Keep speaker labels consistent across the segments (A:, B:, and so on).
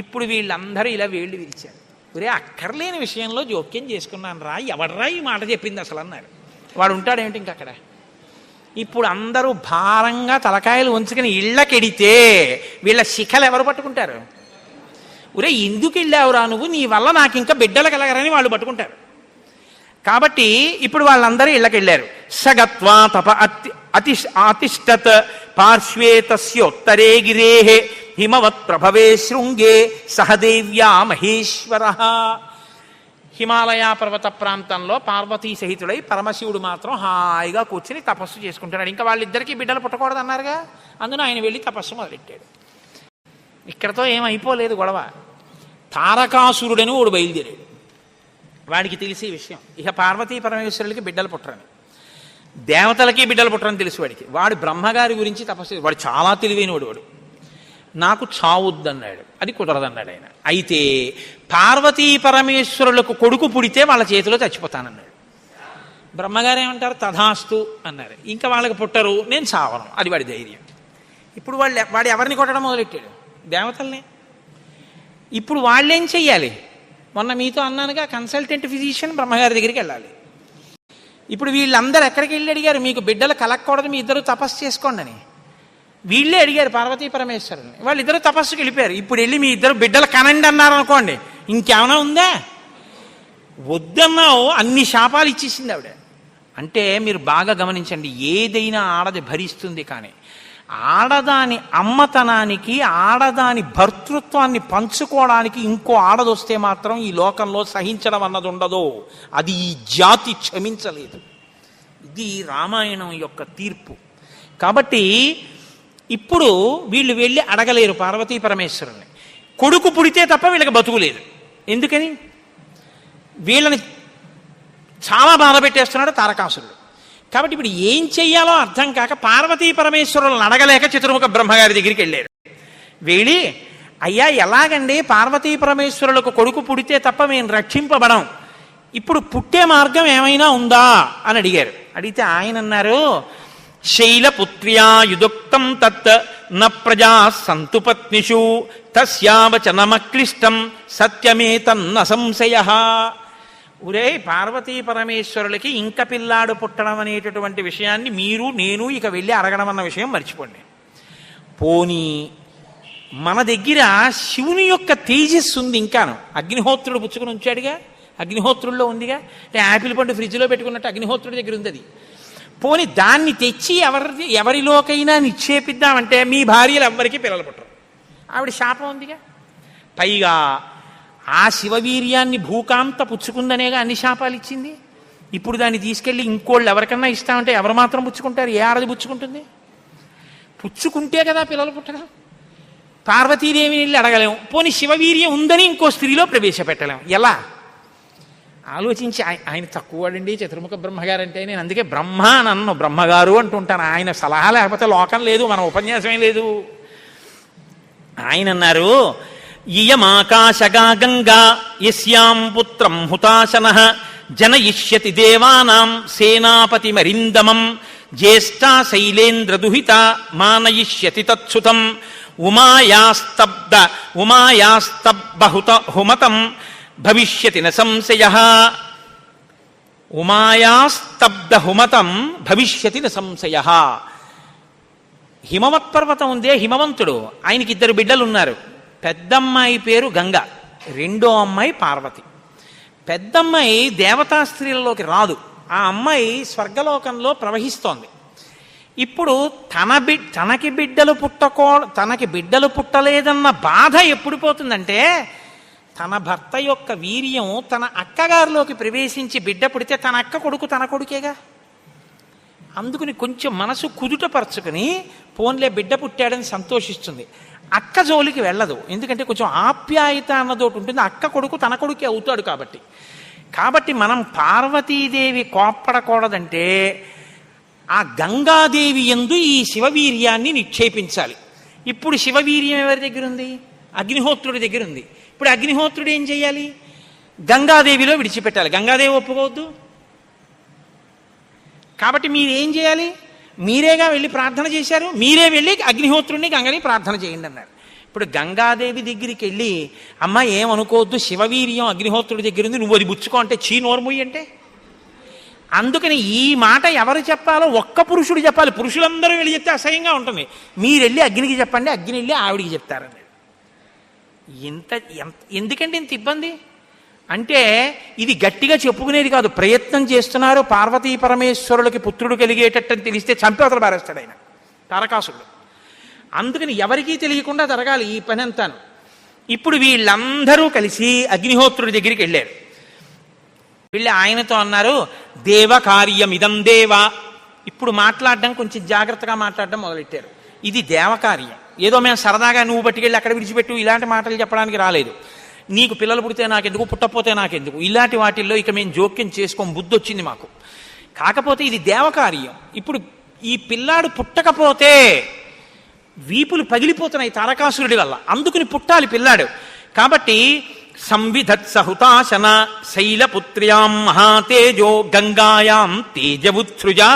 A: ఇప్పుడు వీళ్ళందరూ ఇలా వేళ్ళు విరిచారు. ఒరే అక్కర్లేని విషయంలో జోక్యం చేసుకున్నాను రా, ఎవడరా ఈ మాట చెప్పింది అసలు అన్నారు. వాడు ఉంటాడేమిటి ఇంక అక్కడ. ఇప్పుడు అందరూ భారంగా తలకాయలు ఉంచుకుని ఇళ్ళకెడితే వీళ్ళ శిఖలు ఎవరు పట్టుకుంటారు? ఒరే ఎందుకు వెళ్ళావురా నువ్వు, నీ వల్ల నాకు ఇంకా బిడ్డలు కలగరని వాళ్ళు పట్టుకుంటారు. కాబట్టి ఇప్పుడు వాళ్ళందరూ ఇళ్ళకెళ్ళారు. సగత్వా తప అతిష్టత్ పార్శ్వే తస్యోత్తరే గిరేహే హిమవత్ ప్రభవే శృంగే సహదేవ్యా మహేశ్వర. హిమాలయ పర్వత ప్రాంతంలో పార్వతీ సహితుడై పరమశివుడు మాత్రం హాయిగా కూర్చుని తపస్సు చేసుకుంటున్నాడు. ఇంకా వాళ్ళిద్దరికీ బిడ్డలు పుట్టకూడదు అన్నారుగా, అందున ఆయన వెళ్ళి తపస్సు మొదలెట్టాడు. ఇక్కడతో ఏమైపోలేదు గొడవ. తారకాసురుడని వాడు బయలుదేరాడు. వాడికి తెలిసే విషయం ఇక పార్వతీ పరమేశ్వరులకి బిడ్డలు పుట్టరని, దేవతలకి బిడ్డలు పుట్టరని తెలుసు వాడికి. వాడు బ్రహ్మగారి గురించి తపస్సు, వాడు చాలా తెలివైనవాడు. వాడు నాకు చావుద్దన్నాడు, అది కుదరదన్నాడు ఆయన. అయితే పార్వతీ పరమేశ్వరులకు కొడుకు పుడితే వాళ్ళ చేతిలో చచ్చిపోతానన్నాడు. బ్రహ్మగారు ఏమంటారు, తథాస్తు అన్నారు. ఇంకా వాళ్ళకి పుట్టరు, నేను చావను, అది వాడి ధైర్యం. ఇప్పుడు వాడు ఎవరిని కొట్టడం మొదలెట్టాడు? దేవతల్ని. ఇప్పుడు వాళ్ళేం చెయ్యాలి? మొన్న మీతో అన్నానుగా, కన్సల్టెంట్ ఫిజిషియన్ బ్రహ్మగారి దగ్గరికి వెళ్ళాలి. ఇప్పుడు వీళ్ళందరూ ఎక్కడికి వెళ్ళి అడిగారు, మీకు బిడ్డలు కలగకూడదు, మీ ఇద్దరు తపస్సు చేసుకోండి అని. వీళ్ళే అడిగారు పార్వతీ పరమేశ్వరుని. వాళ్ళిద్దరూ తపస్సుకి వెళ్ళిపోయారు. ఇప్పుడు వెళ్ళి మీ ఇద్దరు బిడ్డలు కనండి అన్నారు అనుకోండి, ఇంకేమైనా ఉందా? వద్దన్నావు, అన్ని శాపాలు ఇచ్చేసింది ఆవిడ. అంటే మీరు బాగా గమనించండి, ఏదైనా ఆడది భరిస్తుంది, కానీ ఆడదాని అమ్మతనానికి, ఆడదాని భర్తృత్వాన్ని పంచుకోవడానికి ఇంకో ఆడదొస్తే మాత్రం ఈ లోకంలో సహించడం అన్నది ఉండదు. అది ఈ జాతి క్షమించలేదు. ఇది రామాయణం యొక్క తీర్పు. కాబట్టి ఇప్పుడు వీళ్ళు వెళ్ళి అడగలేరు పార్వతీ పరమేశ్వరుని. కొడుకు పుడితే తప్ప వీళ్ళకి బతుకులేదు. ఎందుకని? వీళ్ళని చాలా బాధ పెట్టేస్తున్నాడు తారకాసురుడు. కాబట్టి ఇప్పుడు ఏం చెయ్యాలో అర్థం కాక పార్వతీ పరమేశ్వరులను అడగలేక చతుర్ముఖ బ్రహ్మగారి దగ్గరికి వెళ్ళారు. వెళ్ళి, అయ్యా ఎలాగండి, పార్వతీ పరమేశ్వరులకు కొడుకు పుడితే తప్ప మేము రక్షింపబడం, ఇప్పుడు పుట్టే మార్గం ఏమైనా ఉందా అని అడిగారు. అడిగితే ఆయన అన్నారు, శైలపుత్ర్యా యుదుక్తం తత్ న ప్రజా సంతు పత్నిషు తస్యావచనమక్లిష్టం సత్యమేతన్న సంశయః. ఒరే పార్వతీ పరమేశ్వరులకి ఇంక పిల్లాడు పుట్టడం అనేటటువంటి విషయాన్ని మీరు నేను ఇక వెళ్ళి అడగడం అన్న విషయం మర్చిపోండి. పోనీ మన దగ్గర శివుని యొక్క తేజస్సు ఉంది ఇంకాను. అగ్నిహోత్రుడు పుచ్చుకుని ఉంచాడుగా, అగ్నిహోత్రుల్లో ఉందిగా. అంటే యాపిల్ పండు ఫ్రిడ్జ్లో పెట్టుకున్నట్టు అగ్నిహోత్రుడి దగ్గర ఉంది అది. పోని దాన్ని తెచ్చి ఎవరిలోకైనా నిక్షేపిద్దామంటే మీ భార్యలు ఎవ్వరికీ పిల్లలు పుట్టరు, ఆవిడ శాపం ఉందిగా. పైగా ఆ శివవీర్యాన్ని భూకాంత పుచ్చుకుందనేగా అన్ని శాపాలు ఇచ్చింది. ఇప్పుడు దాన్ని తీసుకెళ్ళి ఇంకోళ్ళు ఎవరికన్నా ఇస్తామంటే ఎవరు మాత్రం పుచ్చుకుంటారు? ఏ ఆడది పుచ్చుకుంటుంది? పుచ్చుకుంటే కదా పిల్లలు పుట్టడం. పార్వతీదేవిని వెళ్ళి అడగలేము, పోనీ శివవీర్యం ఉందని ఇంకో స్త్రీలో ప్రవేశపెట్టలేము. ఎలా ఆలోచించి, ఆయన తక్కువ వాడండి చతుర్ముఖ బ్రహ్మగారు అంటే. నేను అందుకే బ్రహ్మ నన్ను బ్రహ్మగారు అంటుంటాను. ఆయన సలహా లేకపోతే లోకం లేదు, మన ఉపన్యాసమే లేదు. ఆయన అన్నారు, ఇయమాకాశగా గంగా యస్యాం పుత్రం హుతాశనః జనయిష్యతి దేవానాం సేనాపతి మరిందమం జ్యేష్ఠా శైలేంద్రదుహిత మానయిష్యతి తత్సుతం ఉమాయాస్తబ్బహుత హుమతం భవిష్యతి న సంశయః. ఉమాయాస్తబ్దహుమతం భవిష్యతి న సంశయః. హిమవత్ పర్వతం ఉందే, హిమవంతుడు, ఆయనకి ఇద్దరు బిడ్డలు ఉన్నారు. పెద్దమ్మాయి పేరు గంగ, రెండో అమ్మాయి పార్వతి. పెద్దమ్మాయి దేవతా స్త్రీలలోకి రాదు, ఆ అమ్మాయి స్వర్గలోకంలో ప్రవహిస్తోంది. ఇప్పుడు తనకి బిడ్డలు పుట్టలేదన్న బాధ ఎప్పుడు పోతుందంటే, తన భర్త యొక్క వీర్యం తన అక్కగారిలోకి ప్రవేశించి బిడ్డ పుడితే తన అక్క కొడుకు తన కొడుకేగా. అందుకుని కొంచెం మనసు కుదుటపరచుకుని పోన్లే బిడ్డ పుట్టాడని సంతోషిస్తుంది. అక్క జోలికి వెళ్ళదు, ఎందుకంటే కొంచెం ఆప్యాయత అన్నదోటి ఉంటుంది. అక్క కొడుకు తన కొడుకే అవుతాడు కాబట్టి. కాబట్టి మనం పార్వతీదేవి కోప్పడకూడదంటే ఆ గంగాదేవి యందు ఈ శివవీర్యాన్ని నిక్షేపించాలి. ఇప్పుడు శివవీర్యం ఎవరి దగ్గర ఉంది? అగ్నిహోత్రుడి దగ్గర ఉంది. ఇప్పుడు అగ్నిహోత్రుడు ఏం చేయాలి? గంగాదేవిలో విడిచిపెట్టాలి. గంగాదేవి ఒప్పుకోవద్దు. కాబట్టి మీరేం చేయాలి? మీరేగా వెళ్ళి ప్రార్థన చేశారు, మీరే వెళ్ళి అగ్నిహోత్రుడిని గంగని ప్రార్థన చేయండి అన్నారు. ఇప్పుడు ఇప్పుడు గంగాదేవి దగ్గరికి వెళ్ళి అమ్మ ఏమనుకోవద్దు, శివవీర్యం అగ్నిహోత్రుడి దగ్గర ఉంది, నువ్వు అది బుచ్చుకో అంటే చీ నోర్ముయ్యి అంటే. అందుకని ఈ మాట ఎవరు చెప్పాలో ఒక్క పురుషుడు చెప్పాలి. పురుషులందరూ వెళ్ళి చెప్తే అసహ్యంగా ఉంటుంది. మీరు వెళ్ళి అగ్నికి చెప్పండి, అగ్ని వెళ్ళి ఆవిడికి చెప్తారని. ఎందుకంటే ఇంత ఇబ్బంది అంటే ఇది గట్టిగా చెప్పుకునేది కాదు, ప్రయత్నం చేస్తున్నారు. పార్వతీ పరమేశ్వరులకి పుత్రుడు కలిగేటట్టని తెలిస్తే చంపేవతలు పారేస్తాడు ఆయన తారకాసురుడు. అందుకని ఎవరికీ తెలియకుండా జరగాలి ఈ పని అంతాను. ఇప్పుడు వీళ్ళందరూ కలిసి అగ్నిహోత్రుడి దగ్గరికి వెళ్ళారు. వెళ్ళి ఆయనతో అన్నారు, దేవ కార్యమిదం దేవ. ఇప్పుడు మాట్లాడడం కొంచెం జాగ్రత్తగా మాట్లాడడం మొదలెట్టారు. ఇది దేవకార్యం, ఏదో మేము సరదాగా నువ్వు పట్టుకెళ్ళి అక్కడ విడిచిపెట్టు ఇలాంటి మాటలు చెప్పడానికి రాలేదు. నీకు పిల్లలు పుడితే నాకెందుకు, పుట్టపోతే నాకెందుకు, ఇలాంటి వాటిల్లో ఇక మేము జోక్యం చేసుకోం, బుద్ధి వచ్చింది మాకు. కాకపోతే ఇది దేవకార్యం. ఇప్పుడు ఈ పిల్లాడు పుట్టకపోతే వీపులు పగిలిపోతున్నాయి తారకాసురుడి వల్ల, అందుకుని పుట్టాలి పిల్లాడు. కాబట్టి సంవిధత్సహుతాశన శైలపుత్ర్యాం మహాతేజో గంగాయాం తేజవుత్సృజా.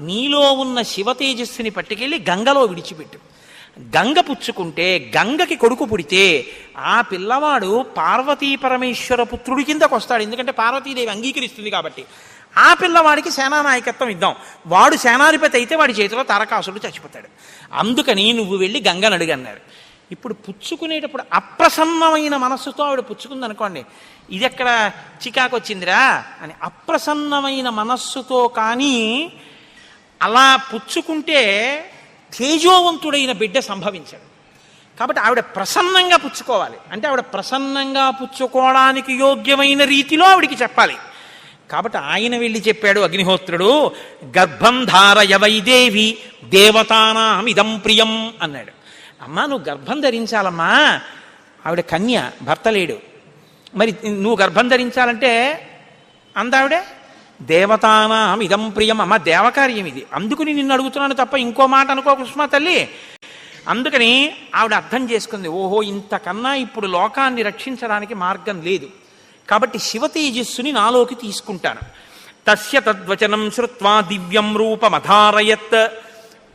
A: నీలో ఉన్న శివ తేజస్సుని పట్టుకెళ్ళి గంగలో విడిచిపెట్టు. గంగ పుచ్చుకుంటే, గంగకి కొడుకు పుడితే ఆ పిల్లవాడు పార్వతీ పరమేశ్వర పుత్రుడి కిందకు వస్తాడు. ఎందుకంటే పార్వతీదేవి అంగీకరిస్తుంది కాబట్టి. ఆ పిల్లవాడికి సేనానాయకత్వం ఇద్దాం. వాడు సేనాధిపతి అయితే వాడి చేతిలో తారకాసురుడు చచ్చిపోతాడు. అందుకని నువ్వు వెళ్ళి గంగను అడిగన్నారు. ఇప్పుడు పుచ్చుకునేటప్పుడు అప్రసన్నమైన మనస్సుతో ఆవిడ పుచ్చుకుందనుకోండి, ఇది ఎక్కడ చికాకు వచ్చిందిరా అని. అప్రసన్నమైన మనస్సుతో కానీ అలా పుచ్చుకుంటే తేజోవంతుడైన బిడ్డ సంభవించాడు. కాబట్టి ఆవిడ ప్రసన్నంగా పుచ్చుకోవాలి. అంటే ఆవిడ ప్రసన్నంగా పుచ్చుకోవడానికి యోగ్యమైన రీతిలో ఆవిడికి చెప్పాలి. కాబట్టి ఆయన వెళ్ళి చెప్పాడు అగ్నిహోత్రుడు, గర్భం ధారయ వైదేవి దేవతానాం ఇదం ప్రియం అన్నాడు. అమ్మా నువ్వు గర్భం ధరించాలమ్మా, ఆవిడ కన్య, భర్త లేడు, మరి నువ్వు గర్భం ధరించాలంటే అందావిడే దేవతానాం ఇదం ప్రియం. అమ్మ దేవకార్యం ఇది, అందుకుని నిన్ను అడుగుతున్నాను తప్ప ఇంకో మాట అనుకో కుసుమ తల్లి. అందుకని ఆవిడ అర్థం చేసుకుంది, ఓహో ఇంతకన్నా ఇప్పుడు లోకాన్ని రక్షించడానికి మార్గం లేదు, కాబట్టి శివ తేజస్సుని నాలోకి తీసుకుంటాను. తస్య తద్వచనం శ్రుత్వా దివ్యం రూపమధారయత్.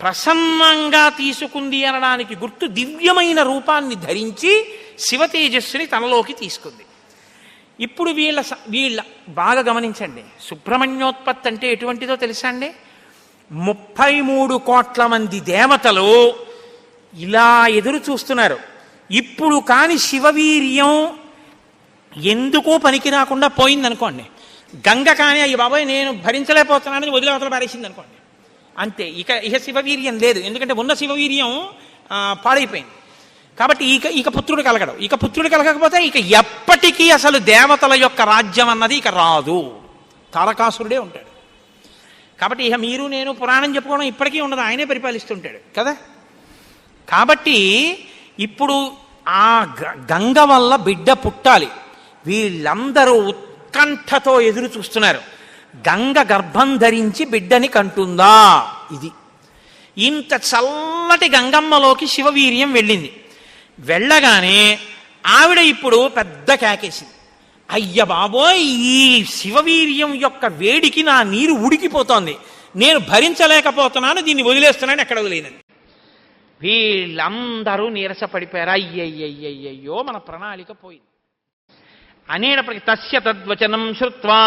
A: ప్రసన్నంగా తీసుకుంది అనడానికి గుర్తు దివ్యమైన రూపాన్ని ధరించి శివ తేజస్సుని తనలోకి తీసుకుంది. ఇప్పుడు వీళ్ళ బాగా గమనించండి, సుబ్రహ్మణ్యోత్పత్తి అంటే ఎటువంటిదో తెలుసా అండి? 33 కోట్ల మంది దేవతలు ఇలా ఎదురు చూస్తున్నారు. ఇప్పుడు కాని శివవీర్యం ఎందుకో పనికి రాకుండా పోయిందనుకోండి, గంగ కానీ అయ్యి బాబాయ్ నేను భరించలేకపోతున్నానని వదిలే అవతల పారేసింది అనుకోండి, అంతే. ఇక శివవీర్యం లేదు, ఎందుకంటే ఉన్న శివవీర్యం పాడైపోయింది. కాబట్టి ఇక పుత్రుడు కలగడు. ఇక పుత్రుడు కలగకపోతే ఇక ఎప్పటికీ అసలు దేవతల యొక్క రాజ్యం అన్నది ఇక రాదు, తారకాసురుడే ఉంటాడు. కాబట్టి ఇక మీరు నేను పురాణం చెప్పుకోవడం ఇప్పటికీ ఉండదు, ఆయనే పరిపాలిస్తుంటాడు కదా. కాబట్టి ఇప్పుడు ఆ గంగ వల్ల బిడ్డ పుట్టాలి. వీళ్ళందరూ ఉత్కంఠతో ఎదురు చూస్తున్నారు. గంగ గర్భం ధరించి బిడ్డని కంటుందా? ఇది ఇంత చల్లటి గంగమ్మలోకి శివవీర్యం వెళ్ళింది. వెళ్ళగానే ఆవిడ ఇప్పుడు పెద్ద కేకేసింది, అయ్య బాబోయ్ ఈ శివవీర్యం యొక్క వేడికి నా నీరు ఉడికిపోతోంది, నేను భరించలేకపోతున్నాను, దీన్ని వదిలేస్తున్నాను, ఎక్కడ వదిలేనని. వీళ్ళందరూ నీరసపడిపోయారు. అయ్యయ్యయ్యయ్యో మన ప్రణాళిక పోయింది అనేటప్పటికి తస్య తద్వచనం శ్రుత్వా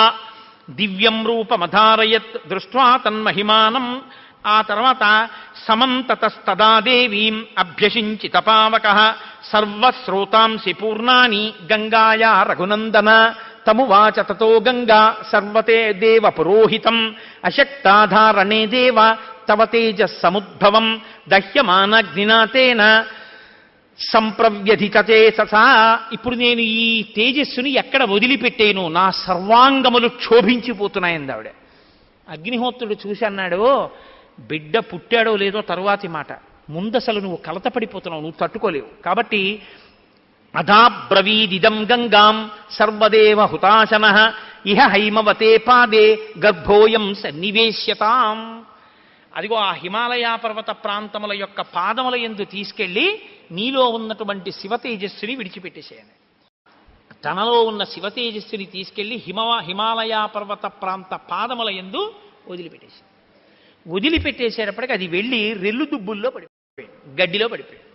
A: దివ్యం రూపమధారయత్ దృష్ట్వా తన్మహిమానం. ఆ తర్వాత సమంతతస్తదా దేవీం అభ్యసించిత పావకః సర్వశ్రోతాంసి పూర్ణాని గంగాయా రఘునందన తమువాచ తతో గంగా సర్వతే దేవ పురోహితం అశక్తాధారణే దేవ తవ తేజస్సముద్భవం దహ్యమానగ్నినాతేన సంప్రవ్యధితతే ససా. ఇప్పుడు నేను ఈ తేజస్సుని ఎక్కడ వదిలిపెట్టేను, నా సర్వాంగములు క్షోభించిపోతున్నాయంది ఆవిడ. అగ్నిహోత్రుడు చూసి అన్నాడు, బిడ్డ పుట్టాడో లేదో తరువాతి మాట, ముందసలు నువ్వు కలతపడిపోతున్నావు, నువ్వు తట్టుకోలేవు. కాబట్టి అధాబ్రవీదిదం గంగాం సర్వదేవ హుతాశన ఇహ హైమవతే పాదే గర్భోయం సన్నివేశ్యతాం. అదిగో ఆ హిమాలయ పర్వత ప్రాంతముల యొక్క పాదముల యందు తీసుకెళ్ళి నీలో ఉన్నటువంటి శివ తేజస్సుని విడిచిపెట్టేసేయని. తనలో ఉన్న శివ తేజస్సుని తీసుకెళ్ళి హిమాలయ పర్వత ప్రాంత పాదముల యందు వదిలిపెట్టేసేటప్పటికి అది వెళ్ళి రెల్లు దుబ్బుల్లో పడిపోయింది, గడ్డిలో పడిపోయింది.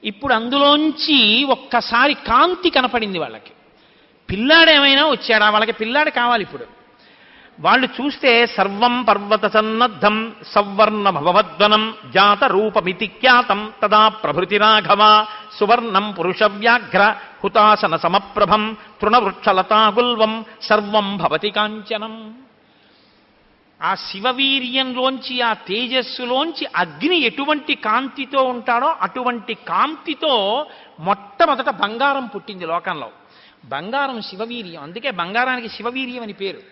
A: ఇప్పుడు అందులోంచి ఒక్కసారి కాంతి కనపడింది వాళ్ళకి. పిల్లాడేమైనా వచ్చాడా? వాళ్ళకి పిల్లాడు కావాలి. ఇప్పుడు వాళ్ళు చూస్తే సర్వం పర్వత సన్నద్ధం సవర్ణ భవద్వనం జాత రూపమితి ఖ్యాతం తదా ప్రభృతి రాఘవ సువర్ణం పురుష వ్యాఘ్ర హుతాసన సమప్రభం తృణవృక్షలతాగుల్వం సర్వం భవతి కాంచనం. ఆ శివవీర్యంలోంచి, ఆ తేజస్సులోంచి అగ్ని ఎటువంటి కాంతితో ఉంటాడో అటువంటి కాంతితో మొట్టమొదట బంగారం పుట్టింది లోకంలో. బంగారం శివవీర్యం, అందుకే బంగారానికి శివవీర్యం అని పేరు.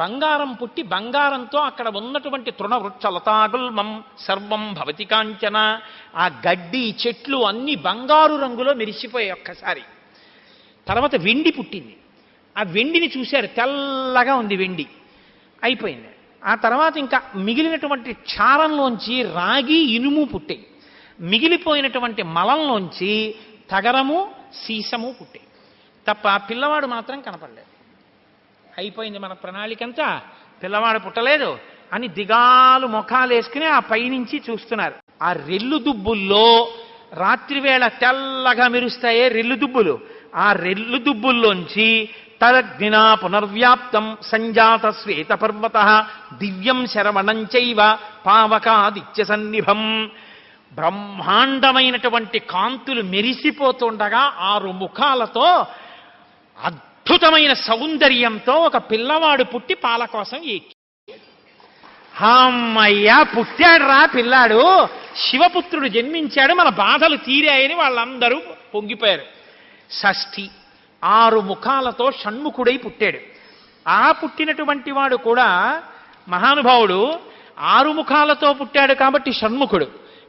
A: బంగారం పుట్టి బంగారంతో అక్కడ ఉన్నటువంటి తృణవృక్ష లతాగుల్మం సర్వం భవతి కాంచన, ఆ గడ్డి చెట్లు అన్ని బంగారు రంగులో మెరిసిపోయాయి ఒక్కసారి. తర్వాత వెండి పుట్టింది. ఆ వెండిని చూశారు, తెల్లగా ఉంది వెండి. అయిపోయింది. ఆ తర్వాత ఇంకా మిగిలినటువంటి క్షారంలోంచి రాగి ఇనుము పుట్టాయి. మిగిలిపోయినటువంటి మలంలోంచి తగరము సీసము పుట్టాయి. తప్ప పిల్లవాడు మాత్రం కనపడలేదు. అయిపోయింది మన ప్రణాళికంతా, పిల్లవాడు పుట్టలేదు అని దిగాలు ముఖాలు వేసుకుని ఆ పైనుంచి చూస్తున్నారు. ఆ రెల్లు దుబ్బుల్లో రాత్రివేళ తెల్లగా మెరుస్తాయే రెల్లు దుబ్బులు, ఆ రెల్లు దుబ్బుల్లోంచి తదగ్నినా పునర్వ్యాప్తం సంజాత శ్వేత పర్వత దివ్యం శరవణం చైవ పావకాదిత్య సన్నిభం. బ్రహ్మాండమైనటువంటి కాంతులు మెరిసిపోతుండగా 6 ముఖాలతో అద్భుతమైన సౌందర్యంతో ఒక పిల్లవాడు పుట్టి పాల కోసం ఎక్కి, అమ్మయ్యా పుట్టాడు రా పిల్లాడు, శివపుత్రుడు జన్మించాడు, మన బాధలు తీరాయని వాళ్ళందరూ పొంగిపోయారు. షష్ఠి 6 ముఖాలతో షణ్ముఖుడై పుట్టాడు. ఆ పుట్టినటువంటి వాడు కూడా మహానుభావుడు 6 ముఖాలతో పుట్టాడు కాబట్టి షణ్ముఖుడు.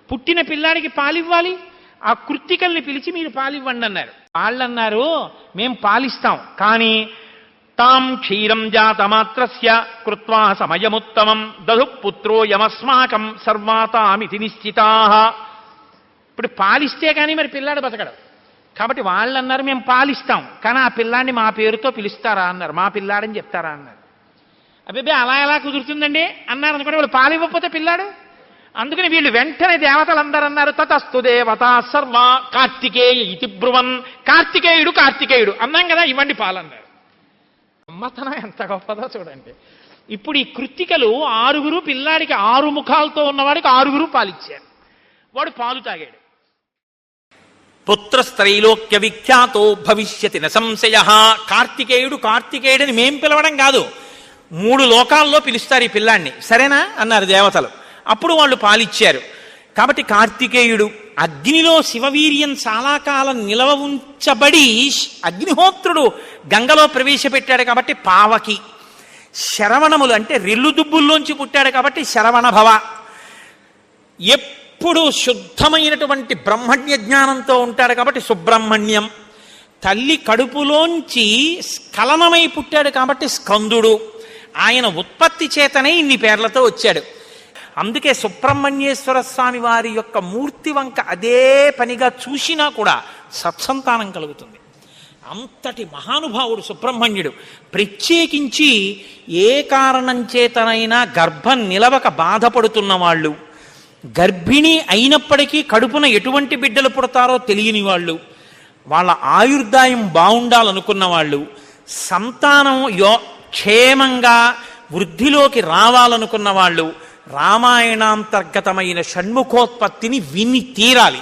A: పుట్టిన పిల్లాడికి పాలివ్వాలి, ఆ కృత్తికల్ని పిలిచి మీరు పాలివ్వండి అన్నారు. వాళ్ళన్నారు మేం పాలిస్తాం, కానీ తాం క్షీరం జాతమాత్రస్య కృత్వా సమయముత్తమం దధు పుత్రో యమస్మాకం సర్వాతామితి నిశ్చితాః. ఇప్పుడు పాలిస్తే కానీ మరి పిల్లాడు బతకడు. కాబట్టి వాళ్ళు అన్నారు మేము పాలిస్తాం, కానీ ఆ పిల్లాడిని మా పేరుతో పిలుస్తారా అన్నారు, మా పిల్లాడని చెప్తారా అన్నారు. అబ్బే అలా ఎలా కుదురుతుందండి అన్నారు అనుకోండి. వాళ్ళు పాలివ్వకపోతే పిల్లాడు. అందుకని వీళ్ళు వెంటనే దేవతలందరూ అన్నారు తతస్తు దేవత సర్వ కార్తికేయ ఇతి బ్రువన్. కార్తికేయుడు కార్తికేయుడు అన్నాం కదా, ఇవ్వండి పాలన్నారు. అమ్మతనం ఎంత గొప్పదో చూడండి. ఇప్పుడు ఈ కృత్తికలు 6 పిల్లాడికి 6 ముఖాలతో ఉన్నవాడికి 6 పాలిచ్చారు. వాడు పాలు తాగాడు.
B: పుత్రస్త్రైలోక్య విఖ్యాతో భవిష్యతి న సంశయ.
A: కార్తికేయుడు కార్తికేయుడిని మేం పిలవడం కాదు, 3 లోకాల్లో పిలుస్తారు ఈ పిల్లాన్ని, సరేనా అన్నారు దేవతలు. అప్పుడు వాళ్ళు పాలిచ్చారు. కాబట్టి కార్తికేయుడు అగ్నిలో శివవీర్యం చాలా కాలం నిలవ ఉంచబడి అగ్నిహోత్రుడు గంగలో ప్రవేశపెట్టాడు కాబట్టి పావకి. శరవణములు అంటే రెల్లు దుబ్బుల్లోంచి పుట్టాడు కాబట్టి శరవణభవ. ఎప్పుడు శుద్ధమైనటువంటి బ్రహ్మణ్య జ్ఞానంతో ఉంటాడు కాబట్టి సుబ్రహ్మణ్యం. తల్లి కడుపులోంచి స్ఖలనమై పుట్టాడు కాబట్టి స్కందుడు. ఆయన ఉత్పత్తి చేతనే ఇన్ని పేర్లతో వచ్చాడు. అందుకే సుబ్రహ్మణ్యేశ్వర స్వామి వారి యొక్క మూర్తి వంక అదే పనిగా చూసినా కూడా సత్సంతానం కలుగుతుంది. అంతటి మహానుభావుడు సుబ్రహ్మణ్యుడు. ప్రత్యేకించి ఏ కారణం చేతనైనా గర్భం నిలవక బాధపడుతున్న వాళ్ళు, గర్భిణి అయినప్పటికీ కడుపున ఎటువంటి బిడ్డలు పుడతారో తెలియని వాళ్ళు, వాళ్ళ ఆయుర్దాయం బాగుండాలనుకున్న వాళ్ళు, సంతానం క్షేమంగా వృద్ధిలోకి రావాలనుకున్న వాళ్ళు రామాయణాంతర్గతమైన షణ్ముఖోత్పత్తిని విని తీరాలి.